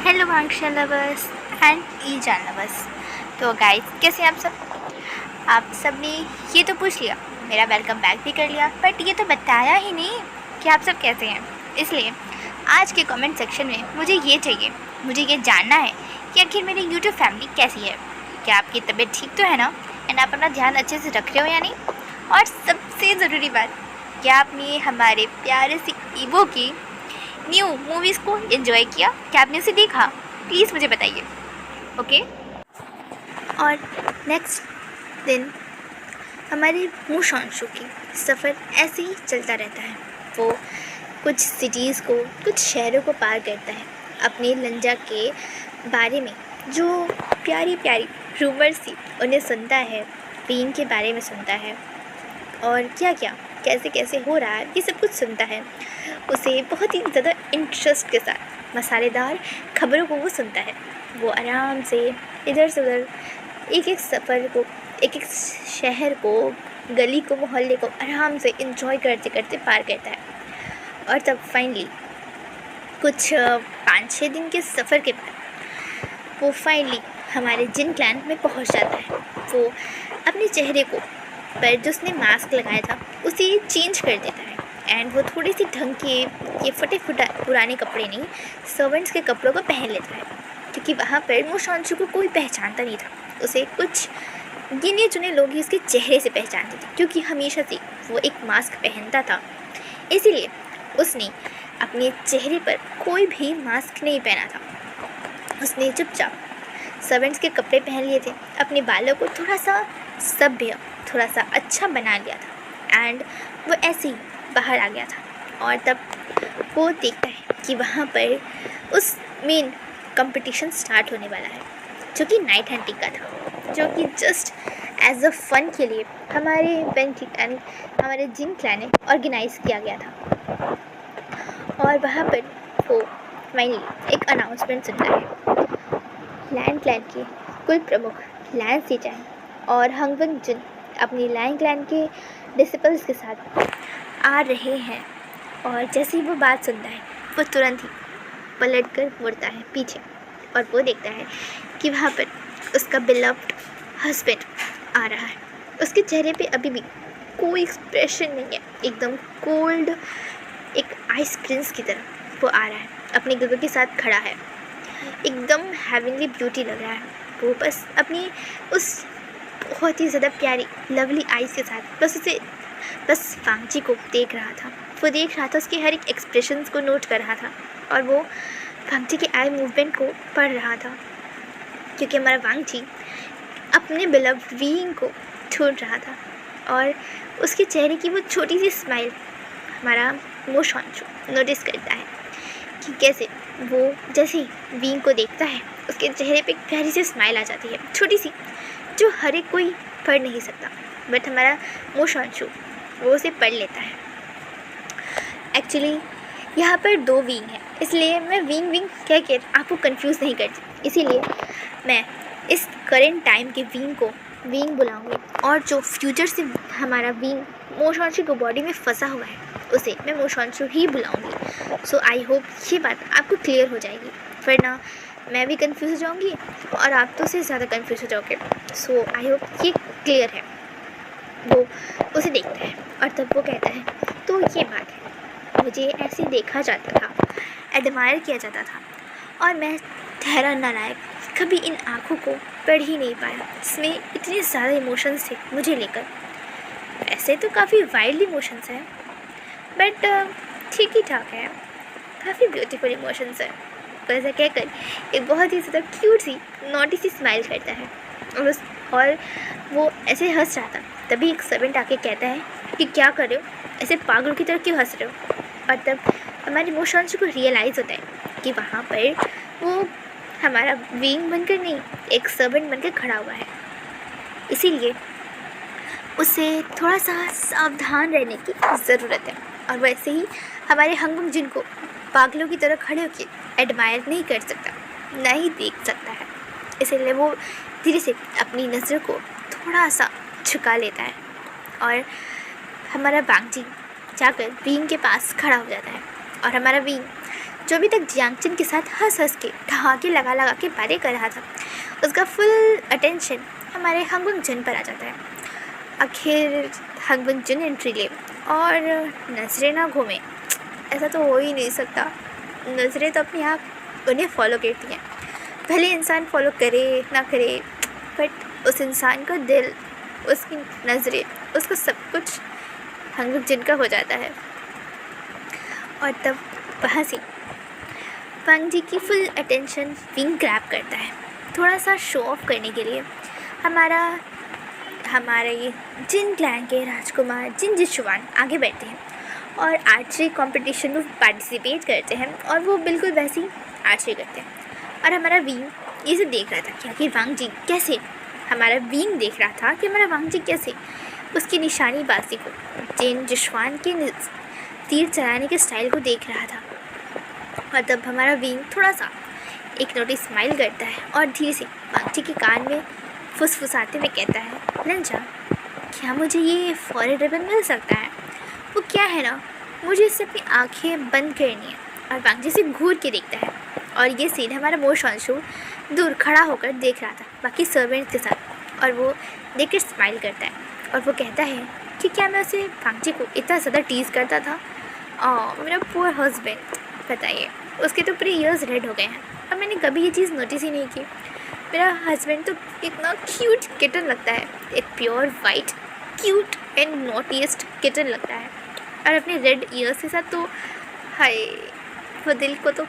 Hello वांगशा lovers and ई जान lovers. तो guys, कैसे हैं आप सब? आप सब ने ये तो पूछ लिया, मेरा वेलकम बैक भी कर लिया, बट ये तो बताया ही नहीं कि आप सब कैसे हैं। इसलिए आज के कमेंट सेक्शन में मुझे ये जानना है कि आखिर मेरी यूट्यूब फैमिली कैसी है। क्या आपकी तबीयत ठीक तो है ना? एंड आप अपना ध्यान अच्छे से रख रहे हो या नहीं? और सबसे ज़रूरी बात, क्या आपने हमारे प्यारे से ईवो की न्यू मूवीज़ को एंजॉय किया? क्या आपने उसे देखा? प्लीज़ मुझे बताइए। ओके। और नेक्स्ट दिन हमारे मूशांशु की सफ़र ऐसे ही चलता रहता है। वो कुछ सिटीज़ को, कुछ शहरों को पार करता है, अपने लंजा के बारे में जो प्यारी प्यारी रूमर्स थी उन्हें सुनता है, बीन के बारे में सुनता है, और क्या क्या कैसे कैसे हो रहा है ये सब कुछ सुनता है। उसे बहुत ही ज़्यादा इंटरेस्ट के साथ मसालेदार खबरों को वो सुनता है। वो आराम से इधर से उधर एक एक सफ़र को, एक एक शहर को, गली को, मोहल्ले को आराम से इंजॉय करते करते पार करता है। और तब फाइनली कुछ 5-6 दिन के सफ़र के बाद वो फाइनली हमारे जिन क्लैन में पहुंच जाता है। वो अपने चेहरे को, पर जो उसने मास्क लगाया था उसे चेंज कर देता है, एंड वो थोड़ी सी ढंग के ये फटे पुराने कपड़े नहीं, सर्वेंट्स के कपड़ों को पहन लेता है, क्योंकि वहाँ पर मूशांशु को कोई पहचानता नहीं था। उसे कुछ गिने चुने लोग ही उसके चेहरे से पहचानते थे, क्योंकि हमेशा से वो एक मास्क पहनता था। इसीलिए उसने अपने चेहरे पर कोई भी मास्क नहीं पहना था। उसने चुपचाप सर्वेंट्स के कपड़े पहन लिए थे, अपने बालों को थोड़ा सा सभ्य, थोड़ा सा अच्छा बना लिया था, एंड वो ऐसे ही बाहर आ गया था। और तब वो देखता है कि वहाँ पर उस मेन कंपटीशन स्टार्ट होने वाला है, जो कि नाइट हंटिंग का था, जो कि जस्ट एज अ फन के लिए हमारे यानी हमारे जिन क्लैन ने ऑर्गेनाइज़ किया गया था। और वहाँ पर वो फाइनली एक अनाउंसमेंट सुनता है। लैंड क्लैन के कुल प्रमुख लैंड सीटैन और हंगवंग जिन अपनी लैंड क्लैन के डिसिपल्स के साथ आ रहे हैं। और जैसे ही वो बात सुनता है, वो तुरंत ही पलट कर मुड़ता है पीछे, और वो देखता है कि वहाँ पर उसका बिलव्ड हस्बैंड आ रहा है। उसके चेहरे पे अभी भी कोई एक्सप्रेशन नहीं है, एकदम कोल्ड, एक आइस प्रिंस की तरह वो आ रहा है, अपने गगन के साथ खड़ा है, एकदम हेवनली ब्यूटी लग रहा है। वो बस अपनी उस बहुत ही ज़्यादा प्यारी लवली आइज़ के साथ बस वांगजी को देख रहा था। वो देख रहा था, उसके हर एक एक्सप्रेशंस को नोट कर रहा था, और वो वांगजी के आई मूवमेंट को पढ़ रहा था, क्योंकि हमारा वांगजी अपने बिलव्ड वीइंग को ढूंढ रहा था। और उसके चेहरे की वो छोटी सी स्माइल हमारा मूशांशु नोटिस करता है कि कैसे वो जैसे ही वीइंग को देखता है, उसके चेहरे पे एक प्यारी सी स्माइल आ जाती है, छोटी सी, जो हर एक कोई पढ़ नहीं सकता, बट हमारा मूशांशु वो उसे पढ़ लेता है। एक्चुअली यहाँ पर 2 विंग है, इसलिए मैं विंग कह के आपको कंफ्यूज नहीं करती। इसीलिए मैं इस करेंट टाइम के विंग को विंग बुलाऊंगी, और जो फ्यूचर से हमारा विंग मूशांशु को बॉडी में फंसा हुआ है उसे मैं मूशांशु ही बुलाऊंगी। सो आई होप ये बात आपको क्लियर हो जाएगी, वरना मैं भी कंफ्यूज हो जाऊंगी और आप तो उससे ज़्यादा कंफ्यूज हो जाओगे। सो आई होप ये क्लियर है। वो उसे देखता है और तब वो कहता है, तो ये बात है, मुझे ऐसे देखा जाता था, एडमायर किया जाता था, और मैं ठहरा नालायक कभी इन आँखों को पढ़ ही नहीं पाया। इसमें इतने ज़्यादा इमोशंस थे मुझे लेकर। ऐसे तो काफ़ी वाइल्ड इमोशंस हैं, बट ठीक ही ठाक है, काफ़ी ब्यूटीफुल इमोशंस है। तो ऐसा कहकर एक बहुत ही ज़्यादा क्यूट सी नॉटी सी स्माइल करता है, और वो ऐसे हंस रहा था। तभी एक सर्वेंट आके कहता है कि क्या कर रहे हो, ऐसे पागलों की तरह क्यों हंस रहे हो। और तब हमारे मूशांशु को रियलाइज़ होता है कि वहाँ पर वो हमारा विंग बनकर नहीं, एक सर्वेंट बनकर खड़ा हुआ है। इसीलिए उसे थोड़ा सा सावधान रहने की ज़रूरत है, और वैसे ही हमारे हंगवंग जिन को पागलों की तरह खड़े होकर एडमायर नहीं कर सकता, ना ही देख सकता है। इसीलिए वो धीरे से अपनी नज़र को थोड़ा सा झुका लेता है, और हमारा वांगजी जाकर विंग के पास खड़ा हो जाता है, और हमारा विंग जो अभी तक जियांगचन के साथ हंस हंस के ठहाके लगा लगा के बातें कर रहा था, उसका फुल अटेंशन हमारे हंगबिंग जन पर आ जाता है। आखिर हंगबिंग जन एंट्री ले और नजरें ना घूमे, ऐसा तो हो ही नहीं सकता। नज़रें तो अपने आप उन्हें फॉलो करती हैं, भले इंसान फॉलो करे ना करे, बट उस इंसान का दिल, उसकी नज़रें, उसका सब कुछ हंगबिंग जन का हो जाता है। और तब वहाँ से पंग जी की फुल अटेंशन विंग ग्रैब करता है, थोड़ा सा शो ऑफ करने के लिए। हमारे ये जिन क्लैन के राजकुमार जिन जिशुआन आगे बैठते हैं और आर्चरी कंपटीशन में पार्टिसिपेट करते हैं, और वो बिल्कुल वैसी आर्चरी करते हैं। और हमारा विंग ये सब देख रहा था कि आखिर वांग जी कैसे, हमारा विंग देख रहा था कि हमारा वांग जी कैसे उसकी निशानीबाजी को, जिन जिशुआन के तीर चलाने के स्टाइल को देख रहा था। और तब हमारा विंग थोड़ा सा एक नोटिस स्माइल करता है और धीरे से वांग जी के कान में फुसफुसाते हुए कहता है, लंजा, क्या मुझे ये फॉरेन रिबन मिल सकता है? वो क्या है ना, मुझे इससे अपनी आँखें बंद करनी है। और वांग जी से घूर के देखता है, और ये सीन हमारा मो शांशु दूर खड़ा होकर देख रहा था बाकी सर्वेंट्स के साथ, और वो देखकर स्माइल करता है और वो कहता है कि क्या मैं उसे वांग जी को इतना ज़्यादा टीज़ करता था? मेरा पुअर हस्बैंड, बताइए, उसके तो पूरे ईयर्स रेड हो गए हैं और मैंने कभी ये चीज़ नोटिस ही नहीं की। मेरा हस्बैंड तो इतना क्यूट किटन लगता है, एक pure white cute and naughtiest kitten लगता है, और अपने रेड ईयर्स के साथ तो हाय, वो दिल को तो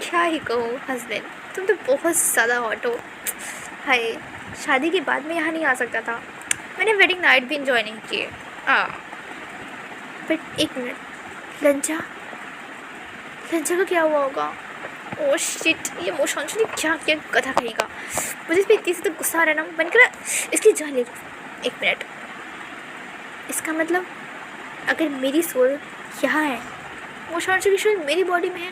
क्या ही कहूँ। हस्बैंड, तुम तो बहुत ज़्यादा हॉट हो। हाय, शादी के बाद मैं यहाँ नहीं आ सकता था, मैंने वेडिंग नाइट भी इंजॉय नहीं किए। बट एक मिनट, लंचा का क्या हुआ होगा? ओह शिट, ये मो शांशु ने क्या किया, कथा कहेगा। मुझे इस पर इतनी से तो गुस्सा आ रहा है ना, मन कर इसकी जान ले। एक मिनट, इसका मतलब अगर मेरी सोल यहाँ है, मो शांशु की सोल मेरी बॉडी में है।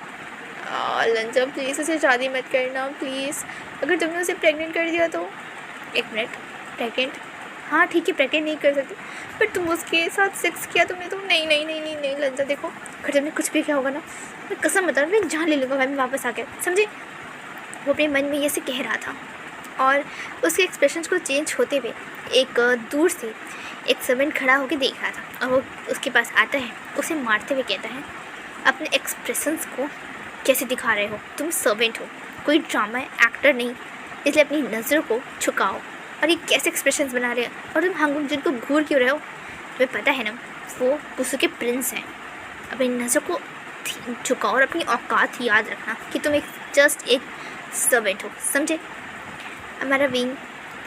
लंजा प्लीज़ उसे शादी मत करना प्लीज़, अगर तुमने उसे प्रेग्नेंट कर दिया तो। एक मिनट, प्रेग्नेंट? हाँ ठीक है, प्रेग्नेंट नहीं कर सकती, बट तुम उसके साथ सेक्स किया तुमने तो। नहीं नहीं नहीं नहीं नहीं लंजा, देखो अगर तुमने कुछ भी किया होगा ना, मैं कसम बता रहा हूँ, मैं जान ले लूँगा मैं वापस आकर, समझे? वो अपने मन में ये से कह रहा था, और उसके एक्सप्रेशंस को चेंज होते हुए एक दूर से एक सर्वेंट खड़ा होकर देख रहा था, और वो उसके पास आता है, उसे मारते हुए कहता है, अपने एक्सप्रेशंस को कैसे दिखा रहे हो? तुम सर्वेंट हो, कोई ड्रामा एक्टर नहीं, इसलिए अपनी नज़रों को झुकाओ। और ये कैसे एक्सप्रेशंस बना रहे हो? और तुम हंगबिंग जन को घूर क्यों रहे हो? तुम्हें पता है ना, वो पुसू के प्रिंस हैं। अपनी नज़रों को झुकाओ और अपनी औकात याद रखना कि तुम जस्ट एक सर्वेंट हो, समझे? हमारा विंग,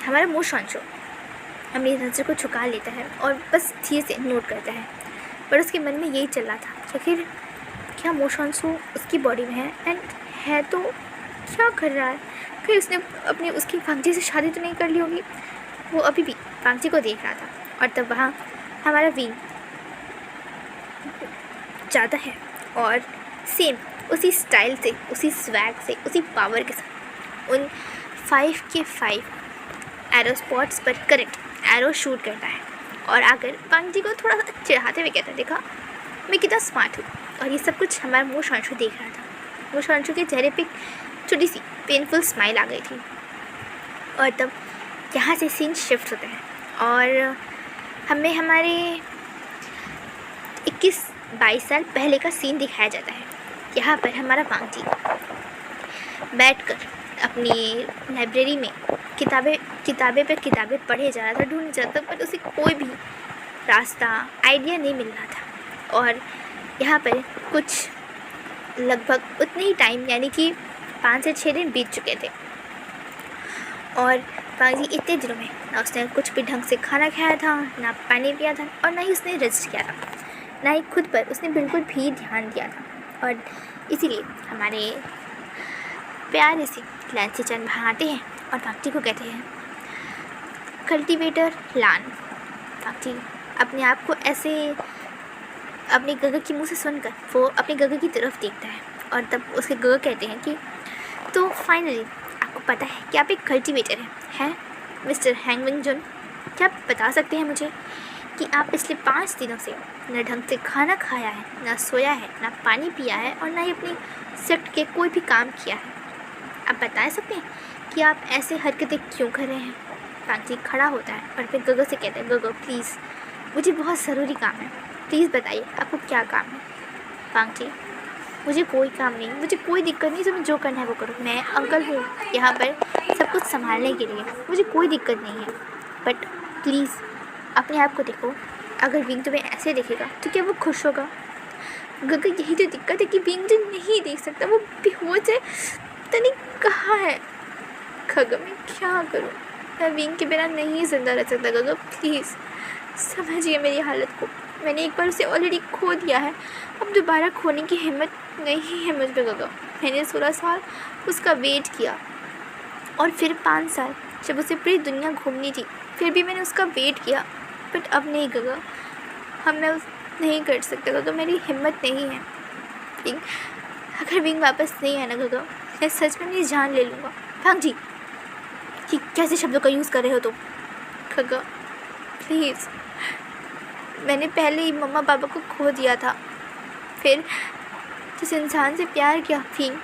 हमारा मो शांशु अपनी नज़र को झुका लेता है और बस धीरे से नोट करता है, पर उसके मन में यही चल रहा था कि आखिर क्या मो शांशु उसकी बॉडी में है, एंड है तो क्या कर रहा है? कहीं उसने अपनी उसकी वांग जी से शादी तो नहीं कर ली होगी? वो अभी भी वांग जी को देख रहा था, और तब वहाँ हमारा विंग जाता है और सेम उसी स्टाइल से, उसी स्वैग से, उसी पावर के साथ उन 5 के 5 एरो स्पॉट्स पर करेक्ट एरो शूट करता है, और आकर वांग जी को थोड़ा सा चिढ़ाते हुए कहता है, देखा मैं कितना स्मार्ट हूँ। और ये सब कुछ हमारा मो शांशु देख रहा था। मो शांशु के चेहरे पे छोटी सी पेनफुल स्माइल आ गई थी। और तब यहाँ से सीन शिफ्ट होते हैं और हमें हमारे 21-22 साल पहले का सीन दिखाया जाता है। यहाँ पर हमारा वांग जी बैठकर अपनी लाइब्रेरी में किताबें पढ़े जा रहा था, ढूंढ जा रहा था, पर उसे कोई भी रास्ता, आइडिया नहीं मिल रहा था। और यहाँ पर कुछ लगभग उतने ही टाइम, यानी कि 5 से 6 दिन बीत चुके थे, और वांग जी इतने दिनों में ना उसने कुछ भी ढंग से खाना खाया था, ना पानी पिया था, और ना ही उसने रेस्ट किया था, ना ही खुद पर उसने बिल्कुल भी ध्यान दिया था। और इसीलिए हमारे प्यारे से लैंसी चंद वहाँ आते हैं और वांग जी को कहते हैं, कल्टीवेटर लान। वांग जी अपने आप को ऐसे अपने गगा की मुँह से सुनकर वो अपने गगा की तरफ देखता है, और तब उसके गगा कहते हैं कि तो फाइनली आपको पता है कि आप एक कल्टीवेटर हैं मिस्टर हंगबिंग जन? क्या आप बता सकते हैं मुझे कि आप पिछले 5 दिनों से न ढंग से खाना खाया है, ना सोया है, ना पानी पिया है और ना ही अपनी शिफ्ट के कोई भी काम किया है। आप बता सकते हैं कि आप ऐसे हरकतें क्यों कर रहे हैं? पांची खड़ा होता है और फिर गगो से कहता है, गगो प्लीज़, मुझे बहुत ज़रूरी काम है, प्लीज़ बताइए आपको क्या काम है? पांची, मुझे कोई काम नहीं, मुझे कोई दिक्कत नहीं, तुम्हें जो करना है वो करो, मैं अंकल हूँ यहाँ पर सब कुछ संभालने के लिए, मुझे कोई दिक्कत नहीं है। बट प्लीज़ अपने आप को देखो, अगर विंग तुम्हें ऐसे देखेगा तो क्या वो खुश होगा? गगो यही तो दिक्कत है कि विंग मुझे नहीं देख सकता, वो बेहोश है, पता नहीं कहाँ है। गगो मैं क्या करूँ, मैं विंग के बिना नहीं जिंदा रह सकता। गगो प्लीज़ समझिए मेरी हालत को, मैंने एक बार उसे ऑलरेडी खो दिया है, अब दोबारा खोने की हिम्मत नहीं है मुझ पर। गगो मैंने 16 साल उसका वेट किया और फिर 5 साल जब उसे पूरी दुनिया घूमनी थी, फिर भी मैंने उसका वेट किया। बट अब नहीं गगो, हम मैं नहीं कर सकता गगो, मेरी हिम्मत नहीं है। विंग, अगर विंग वापस नहीं आया ना गगो, मैं सच में मेरी जान ले लूँगा। भांग जी, कि कैसे शब्दों का यूज़ कर रहे हो तुम? गगो प्लीज़, मैंने पहले ही मम्मा पापा को खो दिया था, फिर जिस इंसान से प्यार किया विंग,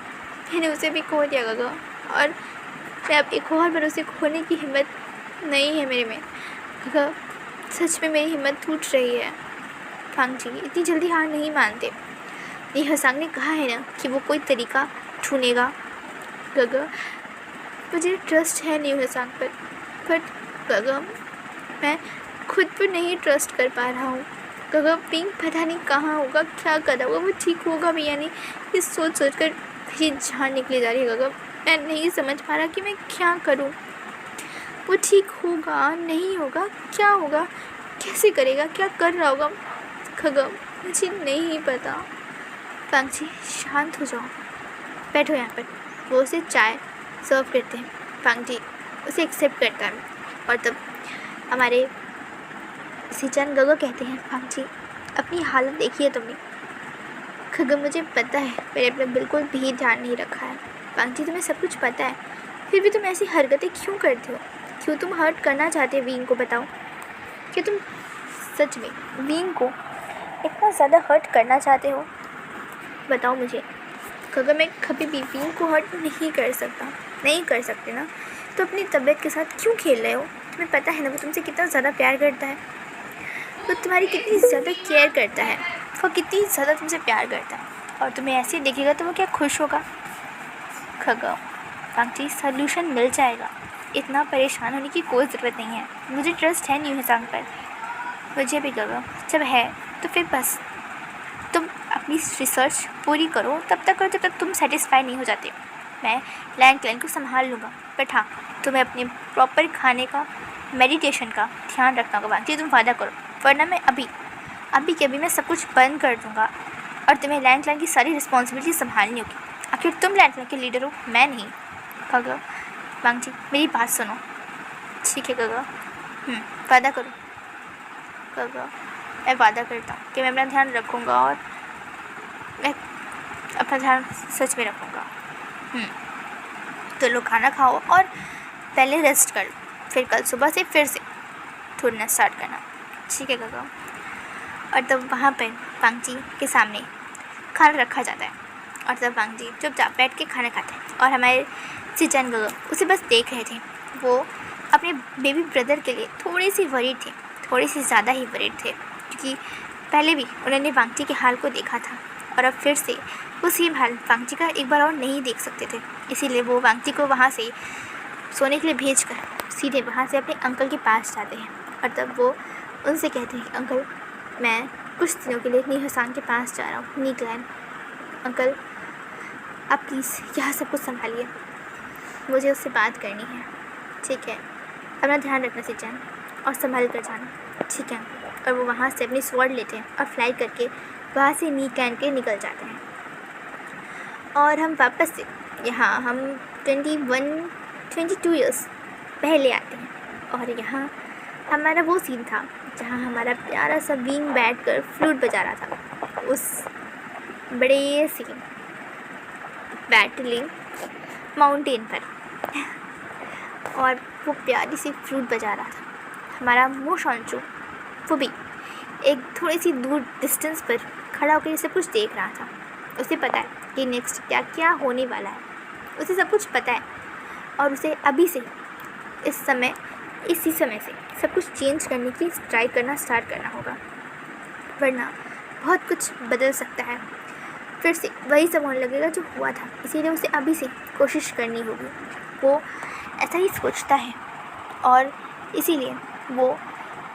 मैंने उसे भी खो दिया गगो, और मैं अब एक और बार उसे खोने की हिम्मत नहीं है मेरे में। गगो सच में मेरी हिम्मत टूट रही है। फांग जी इतनी जल्दी हार नहीं मानते, नेहा सांग ने कहा है ना कि वो कोई तरीका ढूंढेगा। गगो मुझे ट्रस्ट है नेहा सांग पर, बट गगो मैं खुद पर नहीं ट्रस्ट कर पा रहा हूँ। गगो पिंक पता नहीं कहाँ होगा, क्या कर रहा होगा, वो ठीक होगा भी या नहीं, ये सोच सोच कर मेरी जान निकली जा रही है। गगो मैं नहीं समझ पा रहा कि मैं क्या करूँ। वो ठीक होगा नहीं होगा, क्या होगा, कैसे करेगा, क्या कर रहा होगा? गगो मुझे नहीं पता। फांग जी शांत हो जाओ, बैठो यहाँ पर। वो उसे चाय सर्व करते हैं, फांग जी उसे एक्सेप्ट करता है, और तब हमारे सिचन गगो कहते हैं, फांग जी अपनी हालत देखिए तुमने। गगो मुझे पता है मैंने अपने बिल्कुल भी ध्यान नहीं रखा है। फांग जी तुम्हें सब कुछ पता है, फिर भी तुम ऐसी हरकतें क्यों करते हो? क्यों तुम हर्ट करना चाहते हो विंग को? बताओ कि तुम सच में विंग को इतना ज़्यादा हर्ट करना चाहते हो? बताओ मुझे। गगो मैं कभी भी विंग को हर्ट नहीं कर सकता, नहीं कर सकते ना, तो अपनी तबीयत के साथ क्यों खेल रहे हो? तुम्हें पता है ना वो तुमसे कितना ज़्यादा प्यार करता है, वो तुम्हारी कितनी ज़्यादा केयर करता है, वो कितनी ज़्यादा तुमसे प्यार करता है, और तुम्हें ऐसे देखेगा तो वो क्या खुश होगा? गगो फांग जी सल्यूशन मिल जाएगा, इतना परेशान होने की कोई ज़रूरत नहीं है, मुझे ट्रस्ट है न्यू सांग पर। मुझे भी गगो, जब है तो फिर बस तुम अपनी रिसर्च पूरी करो, तब तक करो जब तक तुम सेटिस्फाई नहीं हो जाते। मैं लैंड क्लैन को संभाल लूँगा, बट हाँ तुम्हें अपने प्रॉपर खाने का, मेडिटेशन का ध्यान रखना होगा। बाकी तुम वादा करो, वरना मैं अभी के अभी मैं सब कुछ बंद कर दूँगा, और तुम्हें लैंड क्लैन की सारी रिस्पॉन्सिबिलिटी संभालनी होगी। आखिर तुम लैंड क्लैन के लीडर हो, मैं नहीं। गगो वांग जी मेरी बात सुनो। ठीक है गगो, वादा करो। गगो मैं वादा करता हूँ कि मैं अपना ध्यान रखूँगा, और मैं अपना ध्यान सच में रखूँगा। तो लोग खाना खाओ और पहले रेस्ट कर लो, फिर कल सुबह से फिर से ढूंढना स्टार्ट करना। ठीक है गगो। और तब वहाँ पर फांग जी के सामने खाना रखा जाता है, और तब फांग जी चुपचाप बैठ के खाना खाते हैं, और हमारे सिचन गगो उसे बस देख रहे थे। वो अपने बेबी ब्रदर के लिए थोड़ी सी वरीड थे, थोड़ी सी ज़्यादा ही वरीड थे, क्योंकि पहले भी उन्होंने वांग जी के हाल को देखा था, और अब फिर से वो सेम हाल वांग जी का एक बार और नहीं देख सकते थे। इसीलिए वो वांग जी को वहाँ से सोने के लिए भेजकर सीधे वहाँ से अपने अंकल के पास जाते हैं, और तब वो उनसे कहते हैं, अंकल मैं कुछ दिनों के लिए नेहा सांग के पास जा रहा हूँ, नीकलैंड। अंकल आप प्लीज़ यहाँ सब कुछ संभालिए, मुझे उससे बात करनी है। ठीक है, अपना ध्यान रखना सिचन, और संभाल कर जाना। ठीक है। और वो वहाँ से अपनी स्वॉर्ड लेते हैं और फ्लाई करके वहाँ से नीकलैंड के निकल जाते हैं, और हम वापस से यहाँ हम 22 ईयर्स पहले आते हैं, और यहाँ हमारा वो सीन था जहाँ हमारा प्यारा सा विंग बैठ कर फ्लूट बजा रहा था, उस बड़े सी बैटलिंग माउंटेन पर, और वो प्यारी सी फ्लूट बजा रहा था हमारा मो शॉन्चू, वो भी एक थोड़ी सी दूर डिस्टेंस पर खड़ा होकर ये सब कुछ देख रहा था। उसे पता है कि नेक्स्ट क्या क्या होने वाला है, उसे सब कुछ पता है और उसे अभी से इसी समय से सब कुछ चेंज करने की ट्राई करना स्टार्ट करना होगा, वरना बहुत कुछ बदल सकता है। फिर से वही सब होने लगेगा जो हुआ था। इसीलिए उसे अभी से कोशिश करनी होगी। वो ऐसा ही सोचता है और इसीलिए वो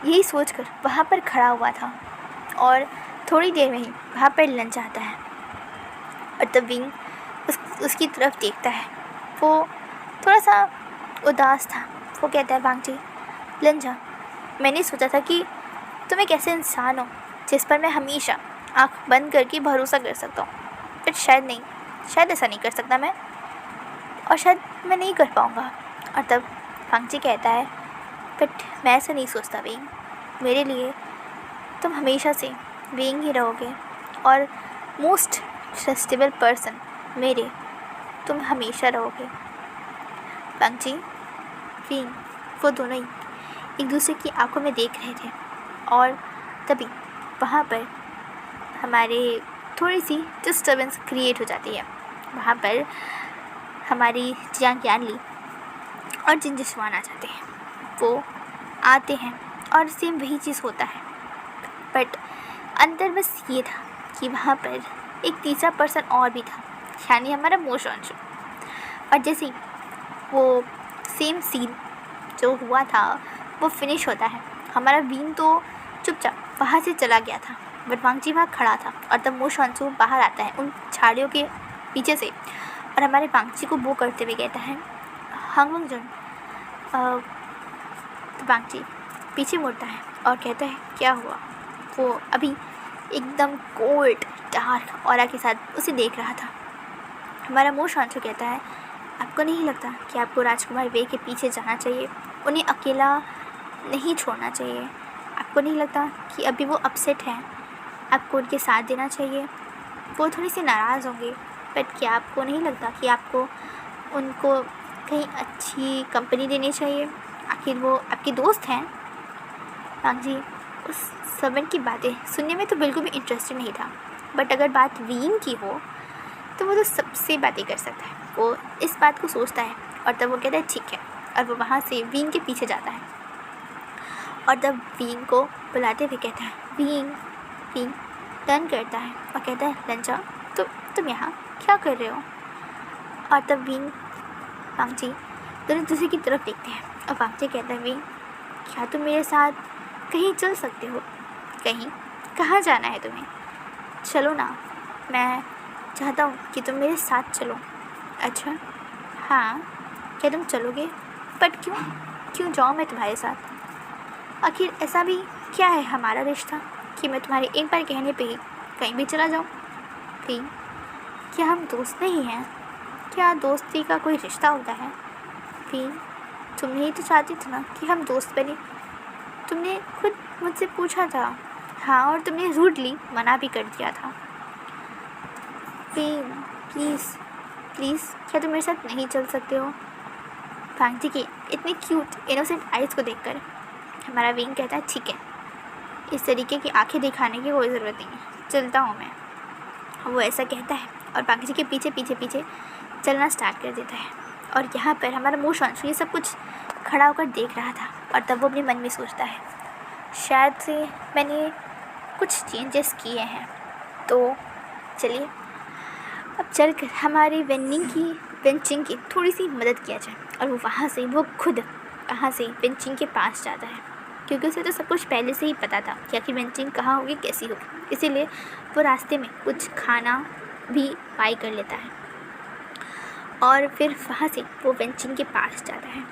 यही सोचकर वहाँ पर खड़ा हुआ था और थोड़ी देर में ही वहाँ पर लंच आता है और तब विंग उसकी तरफ देखता है। वो थोड़ा सा उदास था। वो कहता है, बांगची लंजा, मैंने सोचा था कि तुम एक ऐसे इंसान हो जिस पर मैं हमेशा आँख बंद करके भरोसा कर सकता हूँ, बट शायद ऐसा नहीं कर सकता मैं, और शायद मैं नहीं कर पाऊँगा। और तब बांगची कहता है, बट मैं ऐसा नहीं सोचता विंग, मेरे लिए तुम हमेशा से विंग ही रहोगे और मोस्ट ट्रस्टेबल पर्सन मेरे तुम हमेशा रहोगे। बांगची विंग वो दोनों ही एक दूसरे की आंखों में देख रहे थे और तभी वहाँ पर हमारे थोड़ी सी डिस्टर्बेंस क्रिएट हो जाती है। वहाँ पर हमारी जियांग यानली और जिनजिशवान आ जाते हैं। वो आते हैं और सेम वही चीज़ होता है, बट अंतर बस ये था कि वहाँ पर एक तीसरा पर्सन और भी था, यानी हमारा मो शॉन्शू। और जैसे ही वो सेम सीन जो हुआ था वो फिनिश होता है, हमारा विंग तो चुपचाप वहाँ से चला गया था, बट बांगची वहाँ खड़ा था। और तब मो शॉन्शू बाहर आता है उन झाड़ियों के पीछे से और हमारे बांगची को बो करते हुए कहता है, हांगवंग जन। तो बांगची पीछे मुड़ता है और कहता है, क्या हुआ? वो अभी एकदम कोल्ड डार्क ऑरा के साथ उसे देख रहा था। हमारा मो शॉन्शू कहता है, आपको नहीं लगता कि आपको राजकुमार वे के पीछे जाना चाहिए, उन्हें अकेला नहीं छोड़ना चाहिए? आपको नहीं लगता कि अभी वो अपसेट हैं, आपको उनके साथ देना चाहिए? वो थोड़ी सी नाराज़ होंगे, बट क्या आपको नहीं लगता कि आपको उनको कहीं अच्छी कंपनी देनी चाहिए? आखिर वो आपके दोस्त हैं। बांगची उस सबन की बातें सुनने में तो बिल्कुल भी इंटरेस्टेड नहीं था, बट अगर बात विंग की हो तो वो तो सबसे बातें कर सकता है। वो इस बात को सोचता है और तब वो कहता है, ठीक है, और वो वहाँ से विंग के पीछे जाता है और तब विंग को बुलाते हुए कहता है, विंग टर्न करता है और कहता है, लंजा तुम यहाँ क्या कर रहे हो? और तब विंग बांगची दोनों दूसरे की तरफ देखते हैं और बांगची कहता है, विंग क्या तुम मेरे साथ कहीं चल सकते हो? कहीं? कहाँ जाना है तुम्हें? चलो ना, मैं चाहता हूँ कि तुम मेरे साथ चलो। अच्छा हाँ, क्या तुम चलोगे? बट क्यों जाऊँ मैं तुम्हारे साथ? आखिर ऐसा भी क्या है हमारा रिश्ता कि मैं तुम्हारे एक बार कहने पे ही कहीं भी चला जाऊँ? विंग, क्या हम दोस्त नहीं हैं? क्या दोस्ती का कोई रिश्ता होता है? विंग, तुम ही तो चाहती थी ना कि हम दोस्त बने। तुमने खुद मुझसे पूछा था, हाँ, और तुमने रूडली मना भी कर दिया था। विंग प्लीज़ क्या तुम मेरे साथ नहीं चल सकते हो? बांगची की इतनी क्यूट इनोसेंट आइज़ को देखकर हमारा विंग कहता है, ठीक है, इस तरीके की आंखें दिखाने की कोई ज़रूरत नहीं है, चलता हूँ मैं। वो ऐसा कहता है और बांगची के पीछे चलना स्टार्ट कर देता है। और यहाँ पर हमारा मो शॉन्शू ये सब कुछ खड़ा होकर देख रहा था और तब वो अपने मन में सोचता है, शायद से मैंने कुछ चेंजेस किए हैं, तो चलिए अब चलकर हमारे वेनचिंग की थोड़ी सी मदद किया जाए। और वो खुद वहाँ से वेनचिंग के पास जाता है, क्योंकि उसे तो सब कुछ पहले से ही पता था कि आखिर वेनचिंग कहाँ होगी, कैसी होगी। इसीलिए वो रास्ते में कुछ खाना भी बाई कर लेता है और फिर वहाँ से वो वेनचिंग के पास जाता है।